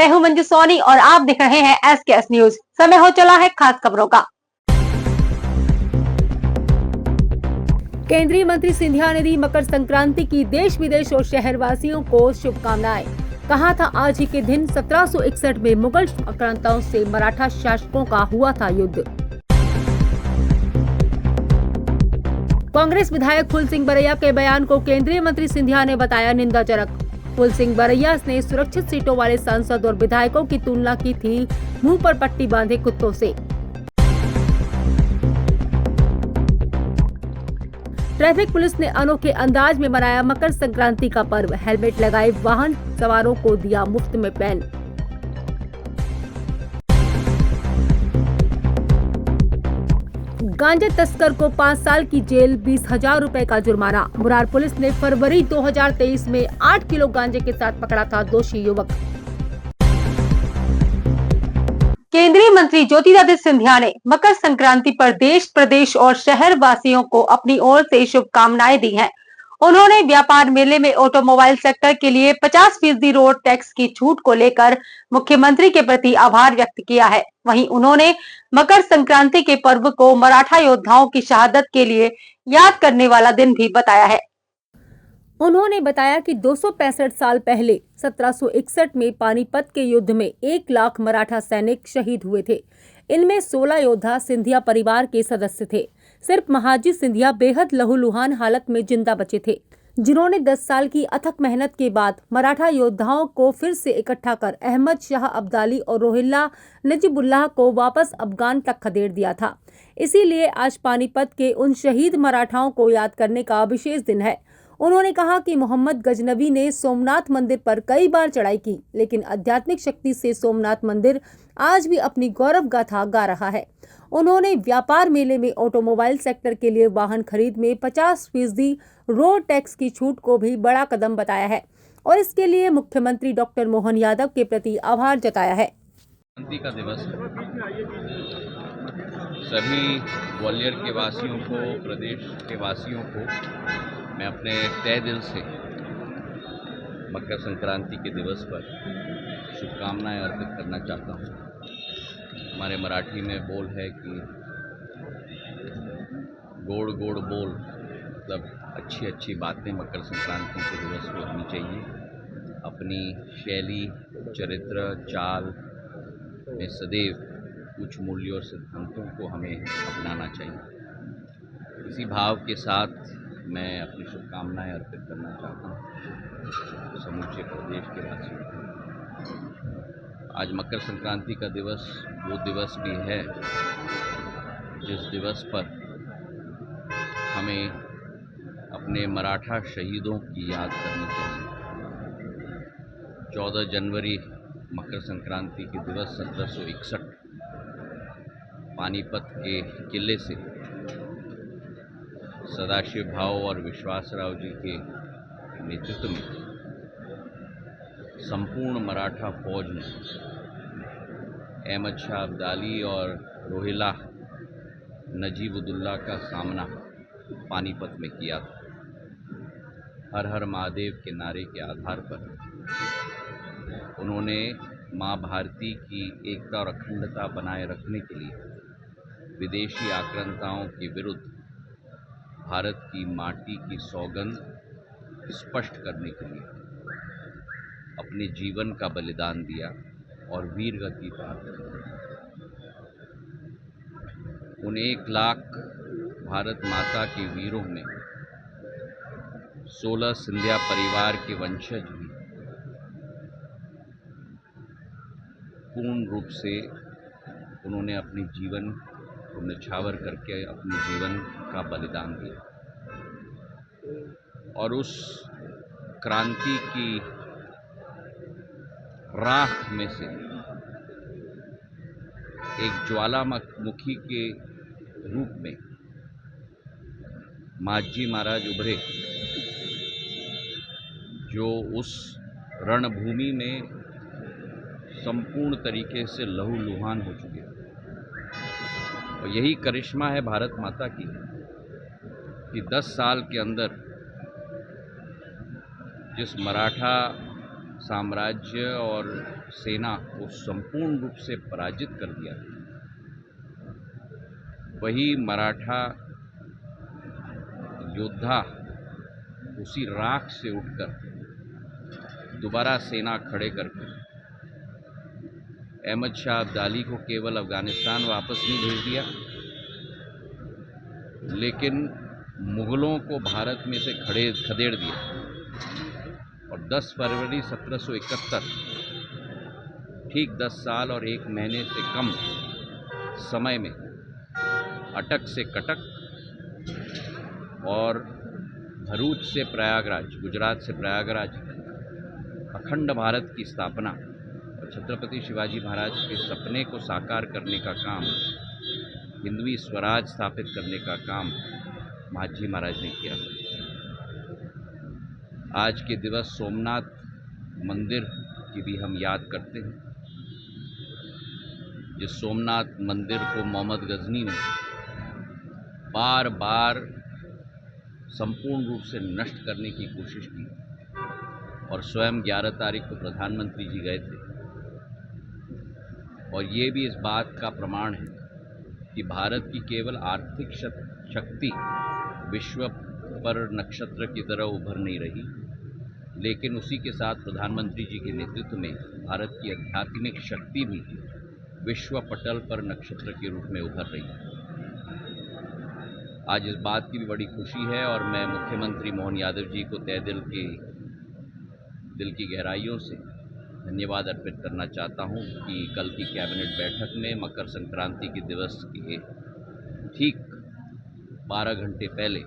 मैं हूं मंजू सोनी और आप देख रहे हैं SKS न्यूज। समय हो चला है खास खबरों का। केंद्रीय मंत्री सिंधिया ने दी मकर संक्रांति की देश विदेश और शहरवासियों को शुभकामनाएं। कहा था आज ही के दिन 1761 में मुगल आक्रांताओं से मराठा शासकों का हुआ था युद्ध। कांग्रेस विधायक फूल सिंह बरैया के बयान को केंद्रीय मंत्री सिंधिया ने बताया निंदाजनक। फूल सिंह बरैया ने सुरक्षित सीटों वाले सांसद और विधायकों की तुलना की थी मुंह पर पट्टी बांधे कुत्तों से। ट्रैफिक पुलिस ने अनोखे अंदाज में मनाया मकर संक्रांति का पर्व। हेलमेट लगाए वाहन सवारों को दिया मुफ्त में पेन। गांजा तस्कर को 5 साल की जेल, 20,000 रुपए का जुर्माना। मुरार पुलिस ने फरवरी 2023 में 8 किलो गांजे के साथ पकड़ा था दोषी युवक। केंद्रीय मंत्री ज्योतिरादित्य सिंधिया ने मकर संक्रांति पर देश, प्रदेश और शहर वासियों को अपनी ओर से शुभकामनाएं दी हैं। उन्होंने व्यापार मेले में ऑटोमोबाइल सेक्टर के लिए 50% रोड टैक्स की छूट को लेकर मुख्यमंत्री के प्रति आभार व्यक्त किया है। वहीं उन्होंने मकर संक्रांति के पर्व को मराठा योद्धाओं की शहादत के लिए याद करने वाला दिन भी बताया है। उन्होंने बताया कि 265 साल पहले 1761 में पानीपत के युद्ध में 1 लाख मराठा सैनिक शहीद हुए थे। इनमें 16 योद्धा सिंधिया परिवार के सदस्य थे। सिर्फ महाजी सिंधिया बेहद लहूलुहान हालत में जिंदा बचे थे, जिन्होंने 10 साल की अथक मेहनत के बाद मराठा योद्धाओं को फिर से इकट्ठा कर अहमद शाह अब्दाली और रोहिल्ला नजीबुल्लाह को वापस अफगान तक खदेड़ दिया था। इसीलिए आज पानीपत के उन शहीद मराठाओं को याद करने का विशेष दिन है। उन्होंने कहा कि मोहम्मद गजनवी ने सोमनाथ मंदिर पर कई बार चढ़ाई की, लेकिन आध्यात्मिक शक्ति से सोमनाथ मंदिर आज भी अपनी गौरव गाथा गा रहा है। उन्होंने व्यापार मेले में ऑटोमोबाइल सेक्टर के लिए वाहन खरीद में 50% रोड टैक्स की छूट को भी बड़ा कदम बताया है और इसके लिए मुख्यमंत्री डॉक्टर मोहन यादव के प्रति आभार जताया है। क्रांति का दिवस सभी ग्वालियर के वासियों को, प्रदेश के वासियों को मैं अपने तहे दिल से मकर संक्रांति के दिवस पर शुभकामनाएं अर्पित करना चाहता हूं। हमारे मराठी में बोल है कि गोड़ गोड़ बोल, मतलब अच्छी अच्छी बातें मकर संक्रांति के दिवस पर होनी चाहिए। अपनी शैली, चरित्र, चाल में सदैव कुछ मूल्यों और सिद्धांतों को हमें अपनाना चाहिए। इसी भाव के साथ मैं अपनी शुभकामनाएं अर्पित करना चाहता हूँ समूचे प्रदेश के वासियों को। आज मकर संक्रांति का दिवस वो दिवस भी है जिस दिवस पर हमें अपने मराठा शहीदों की याद करनी चाहिए। 14 जनवरी मकर संक्रांति के दिवस 1761 पानीपत के किले से सदाशिव भाव और विश्वासराव जी के नेतृत्व में संपूर्ण मराठा फौज ने अहमद शाह अब्दाली और रोहिल्ला नजीबुल्लाह का सामना पानीपत में किया था। हर हर महादेव के नारे के आधार पर उन्होंने माँ भारती की एकता और अखंडता बनाए रखने के लिए विदेशी आक्रांताओं के विरुद्ध भारत की माटी की सौगंध स्पष्ट करने के लिए अपने जीवन का बलिदान दिया और वीर गति प्राप्त की। उन 1 लाख भारत माता के वीरों में 16 सिंधिया परिवार के वंशज भी पूर्ण रूप से उन्होंने अपने जीवन को निछावर करके अपने जीवन का बलिदान दिया और उस क्रांति की राख में से एक ज्वालामुखी के रूप में माजी महाराज उभरे, जो उस रणभूमि में संपूर्ण तरीके से लहूलुहान हो चुके। और यही करिश्मा है भारत माता की कि 10 साल के अंदर जिस मराठा साम्राज्य और सेना को संपूर्ण रूप से पराजित कर दिया, वही मराठा योद्धा उसी राख से उठकर दोबारा सेना खड़े करके अहमद शाह अब्दाली को केवल अफ़गानिस्तान वापस नहीं भेज दिया, लेकिन मुग़लों को भारत में से खदेड़ दिया। और 10 फरवरी 1771, ठीक 10 साल और 1 महीने से कम समय में अटक से कटक और भरूच से प्रयागराज, गुजरात से प्रयागराज अखंड भारत की स्थापना और छत्रपति शिवाजी महाराज के सपने को साकार करने का काम, हिंदवी स्वराज स्थापित करने का काम महाजी महाराज ने किया। आज के दिवस सोमनाथ मंदिर की भी हम याद करते हैं, जिस सोमनाथ मंदिर को मोहम्मद गजनी ने बार बार संपूर्ण रूप से नष्ट करने की कोशिश की, और स्वयं 11 तारीख को प्रधानमंत्री जी गए थे। और ये भी इस बात का प्रमाण है कि भारत की केवल आर्थिक शक्ति विश्व पर नक्षत्र की तरह उभर नहीं रही, लेकिन उसी के साथ प्रधानमंत्री जी के नेतृत्व में भारत की आध्यात्मिक शक्ति भी विश्व पटल पर नक्षत्र के रूप में उभर रही है। आज इस बात की भी बड़ी खुशी है, और मैं मुख्यमंत्री मोहन यादव जी को तहे दिल की गहराइयों से धन्यवाद अर्पित करना चाहता हूं कि कल की कैबिनेट बैठक में मकर संक्रांति के दिवस के ठीक 12 घंटे पहले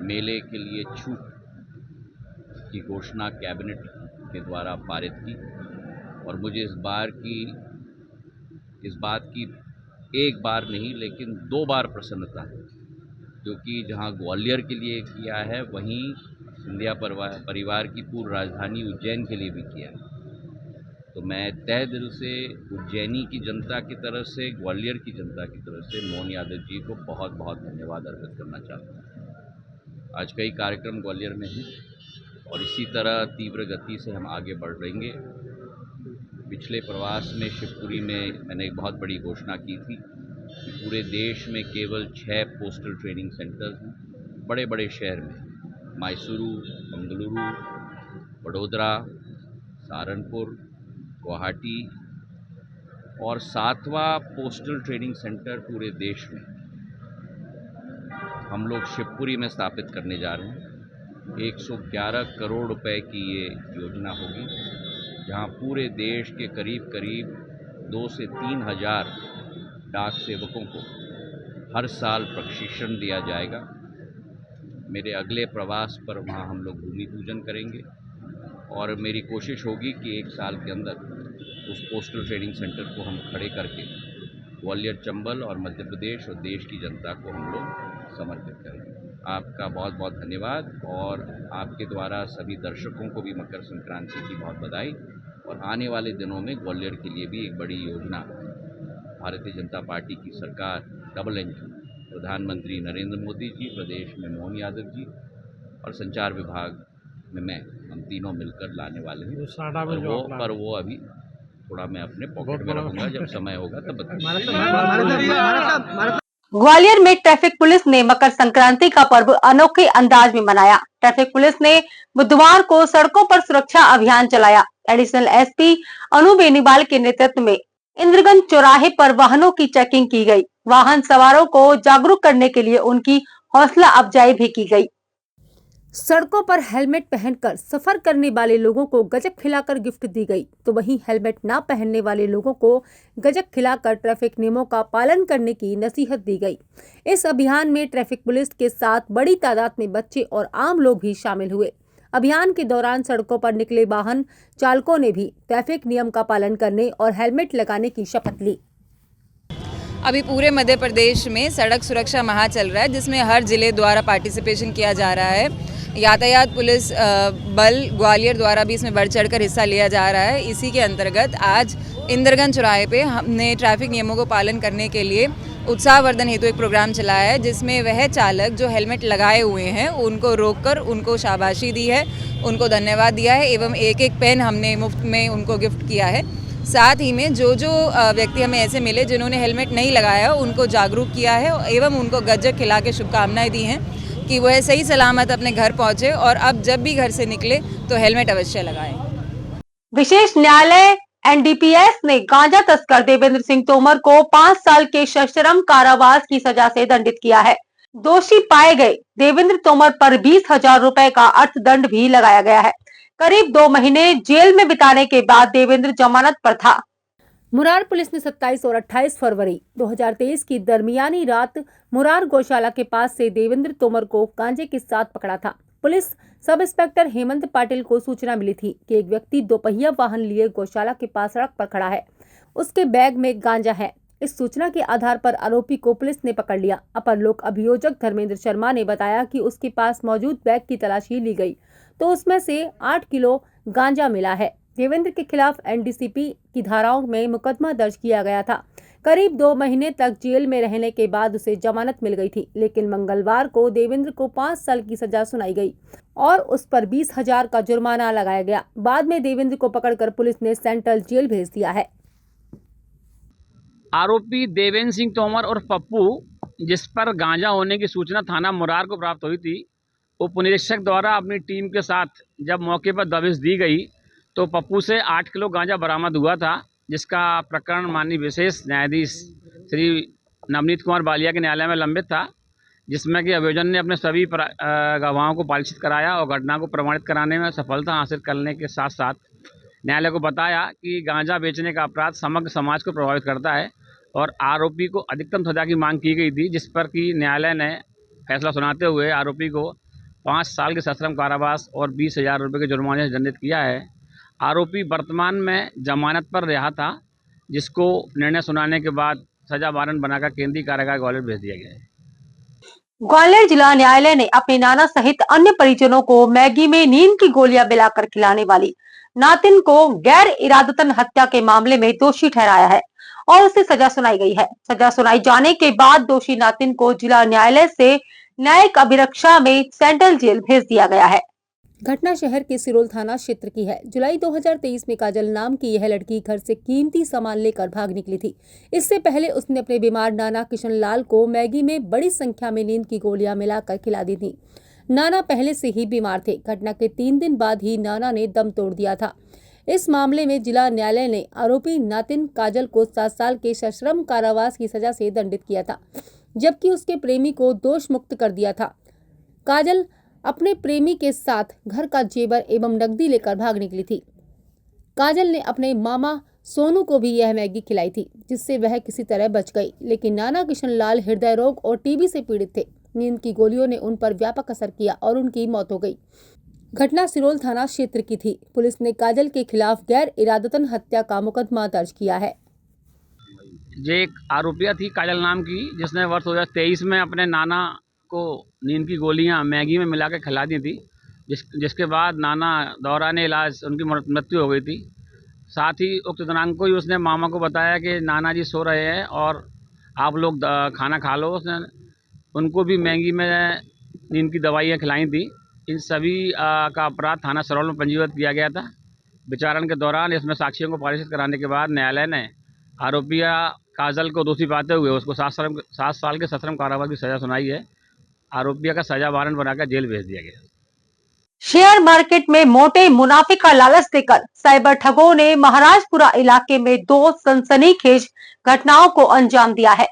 मेले के लिए छूट की घोषणा कैबिनेट के द्वारा पारित की। और मुझे इस बात की एक बार नहीं लेकिन 2 बार प्रसन्नता है, क्योंकि जहां ग्वालियर के लिए किया है, वहीं सिंधिया परिवार की पूर्व राजधानी उज्जैन के लिए भी किया है। तो मैं तहे दिल से उज्जैनी की जनता की तरफ से, ग्वालियर की जनता की तरफ से मोहन यादव जी को बहुत बहुत धन्यवाद अर्पित करना चाहता हूँ। आज कई कार्यक्रम ग्वालियर में हैं और इसी तरह तीव्र गति से हम आगे बढ़ रहेंगे। पिछले प्रवास में शिवपुरी में मैंने एक बहुत बड़ी घोषणा की थी कि पूरे देश में केवल 6 पोस्टल ट्रेनिंग सेंटर्स हैं, बड़े बड़े शहर में, मैसूरू, बेंगलुरु, वडोदरा, सहारनपुर, गुवाहाटी, और 7वां पोस्टल ट्रेनिंग सेंटर पूरे देश में हम लोग शिवपुरी में स्थापित करने जा रहे हैं। 111 करोड़ रुपए की ये योजना होगी, जहां पूरे देश के करीब 2 से 3 हज़ार डाक सेवकों को हर साल प्रशिक्षण दिया जाएगा। मेरे अगले प्रवास पर वहां हम लोग भूमि पूजन करेंगे, और मेरी कोशिश होगी कि 1 साल के अंदर उस पोस्टल ट्रेनिंग सेंटर को हम खड़े करके ग्वालियर, चंबल और मध्य प्रदेश और देश की जनता को हम लोग समर्पित करेंगे। आपका बहुत बहुत धन्यवाद, और आपके द्वारा सभी दर्शकों को भी मकर संक्रांति की बहुत बधाई। और आने वाले दिनों में ग्वालियर के लिए भी एक बड़ी योजना भारतीय जनता पार्टी की सरकार डबल इंजन, प्रधानमंत्री नरेंद्र मोदी जी, प्रदेश में मोहन यादव जी और संचार विभाग में मैं, हम तीनों मिलकर लाने वाले हैं। पर वो अभी थोड़ा मैं अपने पॉकेट में रखूंगा, जब समय होगा तब बताऊंगा। ग्वालियर में ट्रैफिक पुलिस ने मकर संक्रांति का पर्व अनोखे अंदाज में मनाया। ट्रैफिक पुलिस ने बुधवार को सड़कों पर सुरक्षा अभियान चलाया। एडिशनल एसपी अनु बेनीवाल के नेतृत्व में इंद्रगंज चौराहे पर वाहनों की चेकिंग की गई। वाहन सवारों को जागरूक करने के लिए उनकी हौसला अफजाई भी की गई। सड़कों पर हेलमेट पहनकर सफर करने वाले लोगों को गजक खिलाकर गिफ्ट दी गई, तो वहीं हेलमेट ना पहनने वाले लोगों को गजक खिलाकर ट्रैफिक नियमों का पालन करने की नसीहत दी गई। इस अभियान में ट्रैफिक पुलिस के साथ बड़ी तादाद में बच्चे और आम लोग भी शामिल हुए। अभियान के दौरान सड़कों पर निकले वाहन चालकों ने भी ट्रैफिक नियम का पालन करने और हेलमेट लगाने की शपथ ली। अभी पूरे मध्य प्रदेश में सड़क सुरक्षा माह चल रहा है, जिसमें हर जिले द्वारा पार्टिसिपेशन किया जा रहा है। यातायात पुलिस बल ग्वालियर द्वारा भी इसमें बढ़ चढ़कर हिस्सा लिया जा रहा है। इसी के अंतर्गत आज इंद्रगंज चौराहे पे हमने ट्रैफिक नियमों को पालन करने के लिए उत्साहवर्धन हेतु एक प्रोग्राम चलाया है, जिसमें वह चालक जो हेलमेट लगाए हुए हैं उनको रोककर उनको शाबाशी दी है, उनको धन्यवाद दिया है एवं एक एक पेन हमने मुफ्त में उनको गिफ्ट किया है। साथ ही में जो व्यक्ति हमें ऐसे मिले जिन्होंने हेलमेट नहीं लगाया उनको जागरूक किया है एवं उनको गज्जक खिला के शुभकामनाएं दी हैं कि वह सही सलामत अपने घर पहुंचे और अब जब भी घर से निकले तो हेलमेट अवश्य लगाएं। विशेष न्यायालय एनडीपीएस ने गांजा तस्कर देवेंद्र सिंह तोमर को 5 साल के सश्रम कारावास की सजा से दंडित किया है। दोषी पाए गए देवेंद्र तोमर पर 20,000 रुपए का अर्थदंड भी लगाया गया है। करीब 2 महीने जेल में बिताने के बाद देवेंद्र जमानत पर था। मुरार पुलिस ने 27 और 28 फरवरी 2023 की दरमियानी रात मुरार गौशाला के पास से देवेंद्र तोमर को गांजे के साथ पकड़ा था। Police sub inspector Hemant Patil को सूचना मिली थी कि एक व्यक्ति 2 पहिया वाहन लिए गौशाला के पास सड़क पर खड़ा है, उसके बैग में गांजा है। इस सूचना के आधार पर आरोपी को पुलिस ने पकड़ लिया। अपर लोक अभियोजक धर्मेंद्र शर्मा ने बताया कि उसके पास मौजूद बैग की तलाशी ली गई तो उसमें से 8 किलो गांजा मिला है। देवेंद्र के खिलाफ एनडीसीपी की धाराओं में मुकदमा दर्ज किया गया था। करीब 2 महीने तक जेल में रहने के बाद उसे जमानत मिल गई थी, लेकिन मंगलवार को देवेंद्र को 5 साल की सजा सुनाई गई और उस पर 20,000 का जुर्माना लगाया गया। बाद में देवेंद्र को पकड़कर पुलिस ने सेंट्रल जेल भेज दिया है। आरोपी देवेंद्र सिंह तोमर और पप्पू, जिस पर गांजा होने की सूचना थाना मुरार को प्राप्त हुई थी, उप निरीक्षक द्वारा अपनी टीम के साथ जब मौके पर दबिश दी गई तो पप्पू से 8 किलो गांजा बरामद हुआ था, जिसका प्रकरण माननीय विशेष न्यायाधीश श्री नवनीत कुमार बालिया के न्यायालय में लंबित था, जिसमें कि अभियोजन ने अपने सभी गवाहों को परीक्षित कराया और घटना को प्रमाणित कराने में सफलता हासिल करने के साथ साथ न्यायालय को बताया कि गांजा बेचने का अपराध समग्र समाज को प्रभावित करता है और आरोपी को अधिकतम सजा की मांग की गई थी, जिस पर कि न्यायालय ने फैसला सुनाते हुए आरोपी को 5 साल के सश्रम कारावास और 20,000 रुपये के जुर्माने से दंडित किया है। आरोपी वर्तमान में जमानत पर रहा था, जिसको निर्णय सुनाने के बाद सजा वारंट बनाकर केंद्रीय कारागार ग्वालियर भेज दिया गया है। ग्वालियर जिला न्यायालय ने अपने नाना सहित अन्य परिजनों को मैगी में नींद की गोलियां मिलाकर खिलाने वाली नातिन को गैर इरादतन हत्या के मामले में दोषी ठहराया है और उसे सजा सुनाई गई है। सजा सुनाई जाने के बाद दोषी नातिन को जिला न्यायालय से न्यायिक अभिरक्षा में सेंट्रल जेल भेज दिया गया है। घटना शहर के सिरोल थाना क्षेत्र की है। जुलाई 2023 में काजल नाम की यह लड़की घर से कीमती सामान लेकर भाग निकली थी। इससे पहले उसने अपने बीमार नाना किशन लाल को मैगी में बड़ी संख्या में नींद की गोलियां मिलाकर खिला दी थी। नाना पहले से ही बीमार थे। घटना के 3 दिन बाद ही नाना ने दम तोड़ दिया था। इस मामले में जिला न्यायालय ने आरोपी नातिन काजल को 7 साल के सश्रम कारावास की सजा से दंडित किया था, जबकि उसके प्रेमी को दोष मुक्त कर दिया था। काजल अपने प्रेमी के साथ घर का जेवर एवं नकदी लेकर भाग निकली थी। काजल ने अपने मामा सोनू को भी यह मैगी खिलाई थी, जिससे वह किसी तरह बच गई, लेकिन नाना किशन लाल हृदय रोग और टीबी से पीड़ित थे। नींद की गोलियों ने उन पर व्यापक असर किया और उनकी मौत हो गई। घटना सिरोल थाना क्षेत्र की थी। पुलिस ने काजल के खिलाफ गैर इरादतन हत्या का मुकदमा दर्ज किया है। ये एक आरोपिया थी काजल नाम की, जिसने वर्ष 2023 में अपने नाना को नींद की गोलियां मैगी में मिलाकर खिला दी थी, जिसके बाद नाना दौरान इलाज उनकी मृत्यु हो गई थी। साथ ही उक्त दिनांक को ही उसने मामा को बताया कि नाना जी सो रहे हैं और आप लोग खाना खा लो। उसने उनको भी मैगी में नींद की दवाइयाँ खिलाई थी। इन सभी का अपराध थाना सिरोल में पंजीबद्ध किया गया था। विचारण के दौरान इसमें साक्ष्यों को परीक्षित कराने के बाद न्यायालय ने आरोपिया काजल को दोषी पाते हुए उसको 7 साल के सश्रम कारावास की सजा सुनाई है। आरोपिया का सजा वारंट बनाकर जेल भेज दिया गया। शेयर मार्केट में मोटे मुनाफे का लालच देकर साइबर ठगों ने महाराजपुरा इलाके में 2 सनसनीखेज घटनाओं को अंजाम दिया है।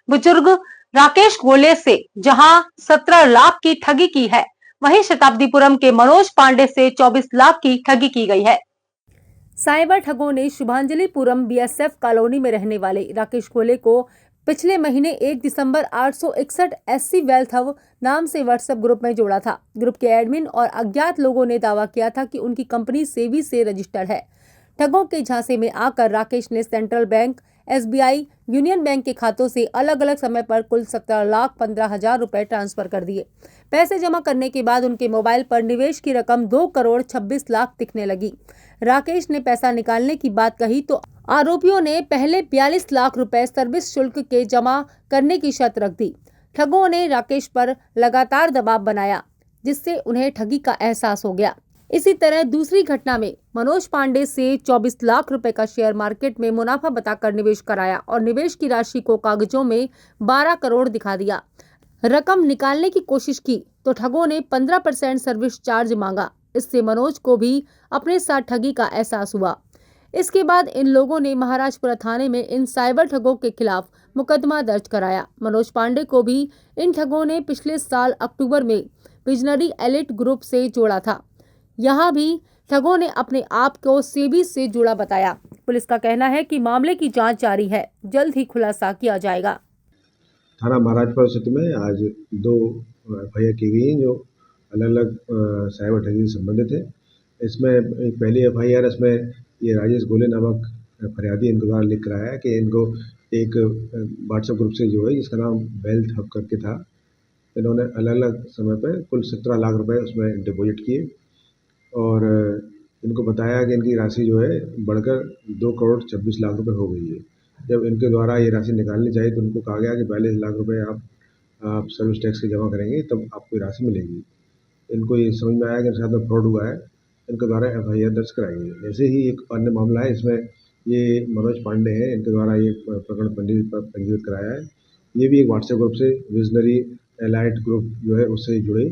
बुजुर्ग राकेश गोले से जहां 17 लाख की ठगी की है, वहीं शताब्दीपुरम के मनोज पांडे से 24 लाख की ठगी की गई है। साइबर ठगों ने शुभांजलिपुरम बीएसएफ कॉलोनी में रहने वाले राकेश गोले को पिछले महीने 1 दिसंबर 861 SC वेल्थ हब नाम से व्हाट्सएप ग्रुप में जोड़ा था। ग्रुप के एडमिन और अज्ञात लोगों ने दावा किया था कि उनकी कंपनी सेबी से रजिस्टर्ड है। ठगों के झांसे में आकर राकेश ने central bank, SBI, union bank के खातों से अलग अलग समय पर कुल 17,15,000 रुपए ट्रांसफर कर दिए। पैसे जमा करने के बाद उनके मोबाइल पर निवेश की रकम 2 करोड़ 26 लाख दिखने लगी। राकेश ने पैसा निकालने की बात कही तो आरोपियों ने पहले 42 लाख रुपए सर्विस शुल्क के जमा करने की शर्त रख दी। ठगों ने राकेश पर लगातार दबाव बनाया, जिससे उन्हें ठगी का एहसास हो गया। इसी तरह दूसरी घटना में मनोज पांडे से 24 लाख रुपए का शेयर मार्केट में मुनाफा बताकर निवेश कराया और निवेश की राशि को कागजों में 12 करोड़ दिखा दिया। रकम निकालने की कोशिश की तो ठगों ने 15% सर्विस चार्ज मांगा। इससे मनोज को भी अपने साथ ठगी का एहसास हुआ। इसके बाद इन लोगों ने महाराजपुरा थाने में इन साइबर ठगों के खिलाफ मुकदमा दर्ज कराया। मनोज पांडे को भी इन ठगों ने पिछले साल अक्टूबर में विजनरी एलिट ग्रुप से जोड़ा था। यहाँ भी ठगों ने अपने आप को सेबी से जुड़ा बताया। पुलिस का कहना है कि मामले की जांच जारी है, जल्द ही खुलासा किया जाएगा। थाना महाराजपुरा क्षेत्र में आज 2 एफआईआर की गई हैं जो अलग अलग साइबर ठगी से संबंधित है। इसमें एक पहली एफआईआर इसमें ये राजेश गोले नामक फरियादी इनके द्वारा लिख रहा है कि इनको एक व्हाट्सएप ग्रुप से जो है जिसका नाम वेल्थ हब करके था, इन्होंने अलग अलग समय पर कुल 17 लाख रुपए उसमें डिपॉजिट किए और इनको बताया कि इनकी राशि जो है बढ़कर 2 करोड़ 26 लाख रुपए हो गई है। जब इनके द्वारा ये राशि निकालनी चाहिए तो उनको कहा गया कि 42 लाख रुपए आप सर्विस टैक्स के जमा करेंगे तब आपको ये राशि मिलेगी। इनको ये समझ में आया कि इनके साथ में फ्रॉड हुआ है, इनके द्वारा एफआईआर दर्ज कराई गई। ऐसे ही एक अन्य मामला है, इसमें ये मनोज पांडे हैं, इनके द्वारा ये प्रकरण पंजीकृत कराया है। ये भी एक व्हाट्सएप ग्रुप से विजनरी एलाइट ग्रुप जो है उससे जुड़े।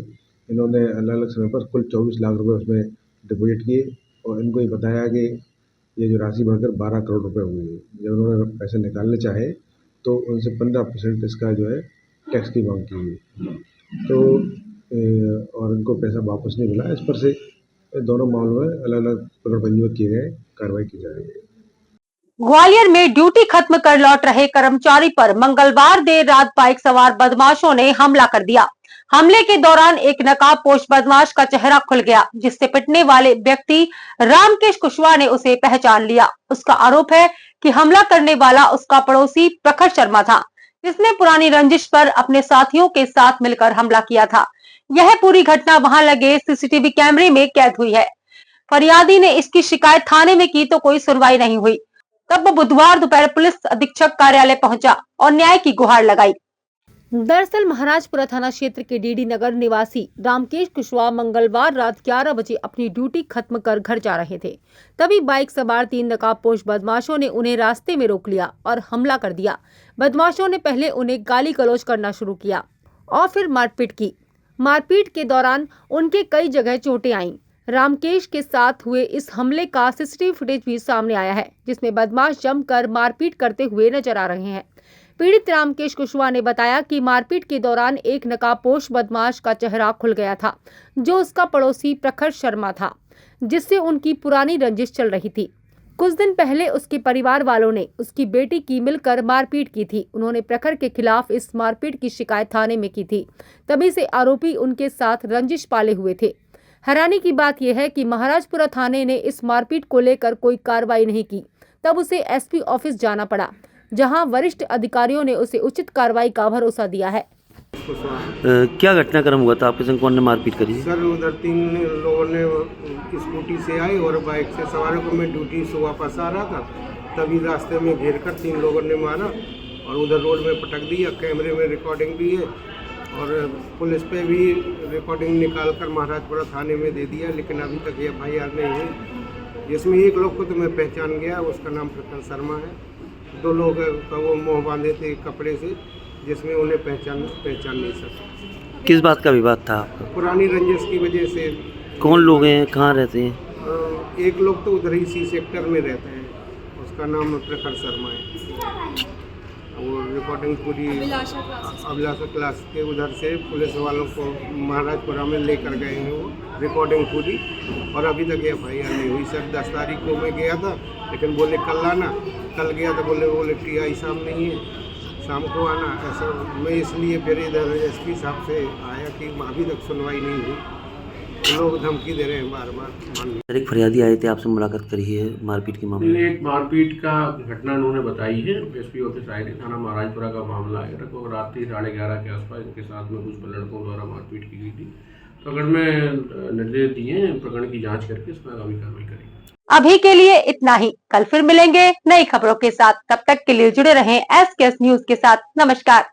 इन्होंने अलग अलग समय पर कुल 24 लाख रुपए उसमें डिपॉजिट किए और इनको ये बताया कि ये जो राशि बढ़कर 12 करोड़ रुपए हुई है। जब उन्होंने पैसे निकालने चाहे तो उनसे 15% इसका जो है टैक्स की मांग की है तो और उनको पैसा वापस नहीं मिला। इस पर से दोनों मामलों में अलग अलग प्रकरण पंजीबद्ध किए गए, कार्रवाई की जा रही है। ग्वालियर में ड्यूटी खत्म कर लौट रहे कर्मचारी पर मंगलवार देर रात बाइक सवार बदमाशों ने हमला कर दिया। हमले के दौरान एक नकाबपोश बदमाश का चेहरा खुल गया, जिससे पिटने वाले व्यक्ति रामकेश कुशवाहा ने उसे पहचान लिया। उसका आरोप है कि हमला करने वाला उसका पड़ोसी प्रखर शर्मा था, जिसने पुरानी रंजिश पर अपने साथियों के साथ मिलकर हमला किया था। यह पूरी घटना वहां लगे सीसीटीवी कैमरे में कैद हुई है। फरियादी ने इसकी शिकायत थाने में की तो कोई सुनवाई नहीं हुई। तब वो बुधवार दोपहर पुलिस अधीक्षक कार्यालय पहुंचा और न्याय की गुहार लगाई। दरअसल महाराजपुरा थाना क्षेत्र के डीडी नगर निवासी रामकेश कुशवाहा मंगलवार रात 11 बजे अपनी ड्यूटी खत्म कर घर जा रहे थे। तभी बाइक सवार 3 नकाबपोश बदमाशों ने उन्हें रास्ते में रोक लिया और हमला कर दिया। बदमाशों ने पहले उन्हें गाली गलौज करना शुरू किया और फिर मारपीट की। मारपीट के दौरान उनके कई जगह चोटें आईं। रामकेश के साथ हुए इस हमले का सीसीटीवी फुटेज भी सामने आया है, जिसमें बदमाश जमकर मारपीट करते हुए नजर आ रहे हैं। पीड़ित रामकेश कुशवाहा ने बताया कि मारपीट के दौरान एक नकाबपोश बदमाश का चेहरा खुल गया था, जो उसका पड़ोसी प्रखर शर्मा था, जिससे उनकी पुरानी रंजिश चल रही थी। कुछ दिन पहले उसके परिवार वालों ने उसकी बेटी की मिलकर मारपीट की थी। उन्होंने प्रखर के खिलाफ इस मारपीट की शिकायत थाने में की थी। तभी से आरोपी उनके साथ रंजिश पाले हुए थे। हैरानी की बात यह है कि महाराजपुरा थाने ने इस मारपीट को लेकर कोई कार्रवाई नहीं की। तब उसे एसपी ऑफिस जाना पड़ा, जहां वरिष्ठ अधिकारियों ने उसे उचित कार्रवाई का भरोसा दिया है। क्या घटनाक्रम हुआ था? आपके संग कौन ने मारपीट करी? सर उधर 3 लोगों ने स्कूटी से आए और बाइक से सवारों को मैं ड्यूटी से वापस आ रहा था, तभी रास्ते में घेर कर 3 लोगों ने मारा और उधर रोड में पटक दिया। कैमरे में रिकॉर्डिंग भी है और पुलिस पे भी रिकॉर्डिंग निकाल कर महाराजपुरा थाने में दे दिया, लेकिन अभी तक एफआईआर नहीं हुई। जिसमें एक लोग को तो मैं पहचान गया, उसका नाम प्रखर शर्मा है। 2 लोग का वो मुँह बांधे थे कपड़े से, जिसमें उन्हें पहचान नहीं सका। किस बात का विवाद था आपका? पुरानी रंजिश की वजह से। कौन लोग हैं, कहाँ रहते हैं? एक लोग तो उधर ही सी सेक्टर में रहते हैं, उसका नाम प्रखर शर्मा है। वो रिकॉर्डिंग पूरी अभिलाषा क्लास के उधर से पुलिस वालों को महाराजपुरा में लेकर गए हैं वो रिकॉर्डिंग पूरी, और अभी तक एफआईआर नहीं हुई। सर 10 तारीख को मैं गया था, लेकिन बोले कल आना। कल गया तो बोले टीआई साहब नहीं है, शाम को आना। ऐसा मैं इसलिए फिर इधर एसपी साहब से आया कि अभी तक सुनवाई नहीं हुई। लोग धमकी दे रहे हैं बार-बार। एक फरियादी आए थे, आपसे मुलाकात करी है मारपीट के मामले में? एक मारपीट का घटना उन्होंने बताई है। एसपी ऑफिस आए थे, थाना महाराजपुरा का मामला है। रात 11:30 के आसपास इनके साथ में कुछ लड़कों द्वारा मारपीट की गई थी। प्रकरण में निर्देश दिए हैं, प्रकरण की जांच करके इसमें आगामी कार्रवाई करेंगे। अभी के लिए इतना ही। कल फिर मिलेंगे नई खबरों के साथ। तब तक के लिए जुड़े रहें SKS न्यूज के साथ। नमस्कार।